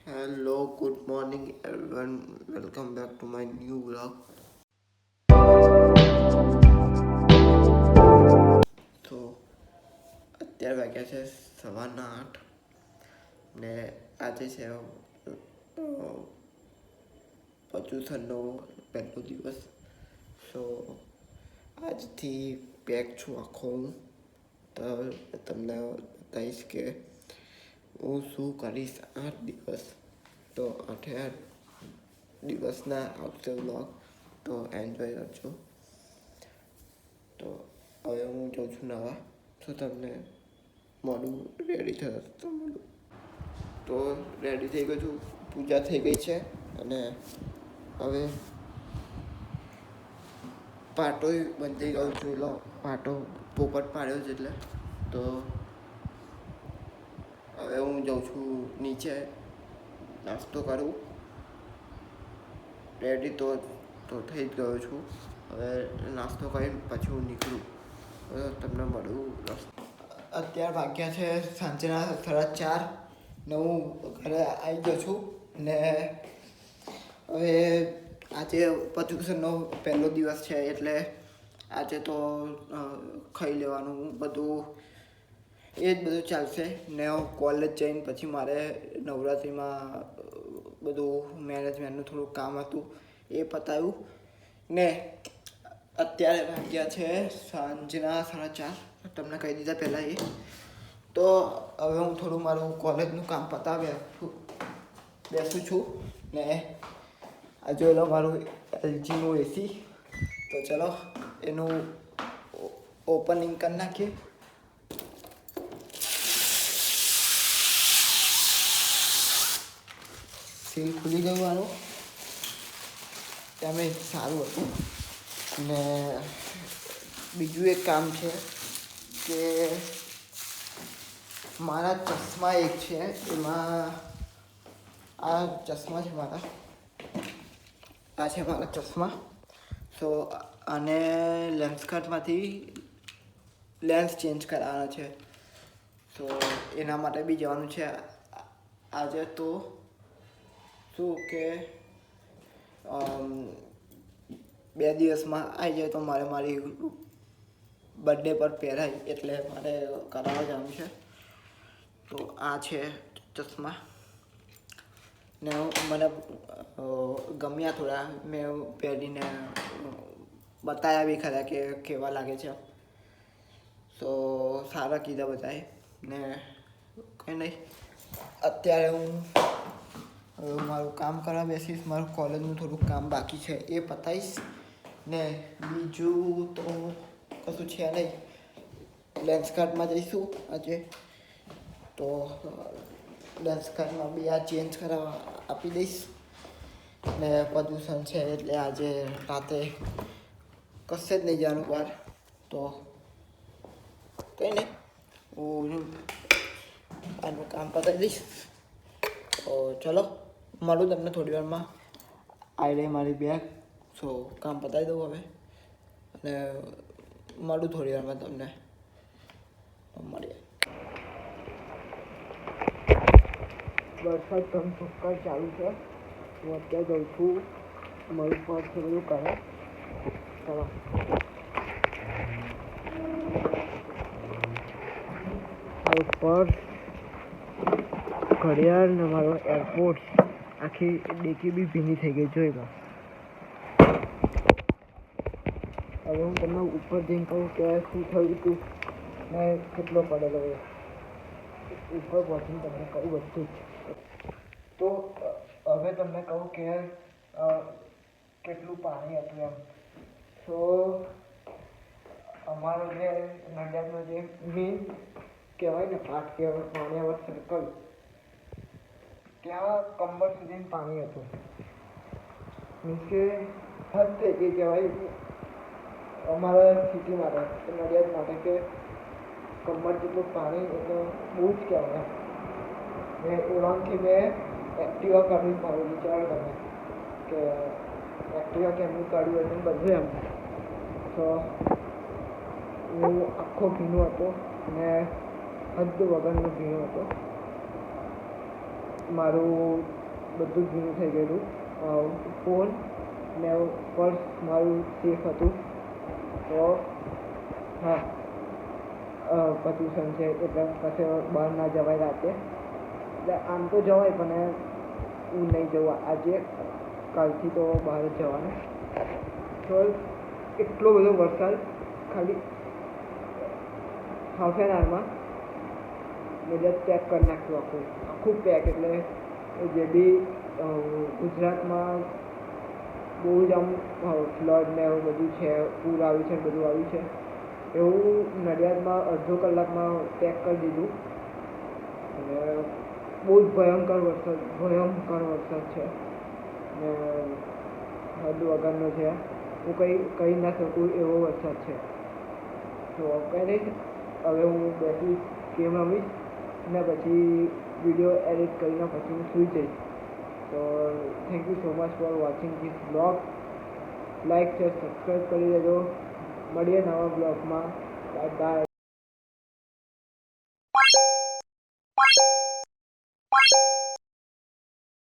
Hello, good morning, everyone. Welcome back to my new vlog. તો અત્યારે વાગ્યા છે 8:15 ને આજે છે પ્રદૂષણનો પહેલો દિવસ. સો આજથી પેક છું આખો હું. તો તમને બતાવીશ કે હું શું કરીશ 8 દિવસ. તો 8 દિવસના આવશે વ્લોગ, તો એન્જોય કરજો. તો હવે હું જાઉં છું નવા. તો તમને મોડું રેડી થશે તો મોડું તો રેડી થઈ ગયું છું, પૂજા થઈ ગઈ છે. અને હવે પાટો બંધાઈ ગયો છું. એટલે પાટો પોપટ પાડ્યો છે. એટલે તો હવે હું જાઉં છું નીચે નાસ્તો કરું. રેડી તો થઈ જ ગયો છું. હવે નાસ્તો કરીને પછી હું નીકળું. તમને મળું. અત્યારે વાગ્યા છે સાંજના 4:30 ને હું ઘરે આવી ગયો છું. ને હવે આજે પ્રદૂષણનો પહેલો દિવસ છે, એટલે આજે તો ખાઈ લેવાનું બધું, એ જ બધું ચાલશે. ને હું કોલેજ જઈને પછી મારે નવરાત્રિમાં બધું મેનેજમેન્ટનું થોડું કામ હતું, એ પતાવ્યું. ને અત્યારે વાગ્યા છે સાંજના 4:30, તમને કહી દીધા પહેલાં. તો હવે હું થોડું મારું કોલેજનું કામ પતાવ્યા બેસું છું. ને આ જોઈ લો મારું એલજીનું એસી. તો ચલો એનું ઓપનિંગ કરી નાખીએ. સીલ ખુલી ગયું આનું, તમે સારું હતું. ને બીજું એક કામ છે કે મારા ચશ્મા એક છે, એમાં આ ચશ્મા છે મારા, આ છે મારા ચશ્મા. તો આને લેન્સ કાર્ડમાંથી લેન્સ ચેન્જ કરાવવાનો છે. તો એના માટે બી જવાનું છે આજે. તો શું કે 2 દિવસમાં આવી જાય તો મારી બર્થડે પર પહેરાય, એટલે મારે કરાવવા જવાનું છે. તો આ છે ચશ્મા. ને મને ગમ્યા થોડા, મેં પહેરીને બતાવ્યા બી ખરા કે કેવા લાગે છે. તો સારા કીધા બધાએ. ને કંઈ નહીં, અત્યારે હું મારું કામ કરવા બેસીશ. મારું કોલેજનું થોડુંક કામ બાકી છે, એ પતાવીશ. ને બીજું તો કશું છે નહીં. લેન્સ કાર્ડમાં જઈશું આજે. તો લેન્સ કાર્ડમાં બી આ ચેન્જ કરાવવા આપી દઈશ. ને પ્રદૂષણ છે એટલે આજે રાતે કશે જ નહીં જવાનું બહાર. તો કંઈ નહીં, હું આનું કામ પતાવી દઈશ. તો ચલો મળું તમને થોડી વારમાં. આવી રહી મારી બેગ. સો કામ પતાવી દઉં હવે, અને મળું થોડી વારમાં તમને. મળીએ. વરસાદ ધમધોકાર ચાલુ છે. હું અત્યારે જઉં છું મારું પર્સ બધું કરે. ચલો મારું પર્સ, ઘડિયાળ ને મારો એરપોર્ટ, આખી ડેકી બી ભીની થઈ ગઈ. જોઈ લો. હવે હું તમને ઉપર જઈને કહું કે શું થયું હતું ને કેટલો પડેલો એ. ઉપર પહોંચીને તમને કહું બધું જ. તો હવે તમને કહું કે કેટલું પાણી હતું એમ. તો અમારો જે નડિયાદનો જે મેન કહેવાય ને પાટ કહેવાય, માણિયાવર સર્કલ, ત્યાં કમર સુધી પાણી હતું. મીન્સ કે હદ થઈ ગઈ કહેવાય અમારા સિટી માટે, નડિયાદ માટે, કે કમર જેટલું પાણી એટલે બહુ જ કહેવાય. ને એવાથી મેં એક્ટિવા કાઢવી મારું વિચાર તમે કે એક્ટિવા કેમનું કાઢ્યું હતું બધું એમ. તો હું આખો ભીનો હતો ને હદ વગરનો ભીનો હતો. મારું બધું જૂનું થઈ ગયેલું. ફોન ને પર્સ મારું સેફ હતું. તો હા, પ્રદૂષણ છે એટલે કશે બહાર ના જવાય રાતે. એટલે આમ તો જવાય પણ હું નહીં જવા આજે, કાલથી તો બહાર જ જવાનું. તો એટલો બધો વરસાદ ખાલી હાફ એન આવરમાં મેં પેક કરી નાખ્યું, આખું પેક. એટલે જે બી ગુજરાતમાં બહુ જ આમ ફ્લડ ને એવું બધું છે, પૂર આવ્યું છે, બધું આવ્યું છે, એવું નડિયાદમાં અડધો કલાકમાં પેક કરી દીધું. અને બહુ જ ભયંકર વરસાદ છે ને હદ વગરનો છે. હું કહી ના શકું એવો વરસાદ છે. તો કંઈ નહીં, હવે હું બેસી ગેમ રમીશ ને પછી વિડીયો એડિટ કરીને પછી હું સૂઈ જઈશ. તો thank you so much for watching this blog. Like છે, સબસ્ક્રાઈબ કરી દેજો. મળીએ નવા બ્લોગમાં. Bye bye.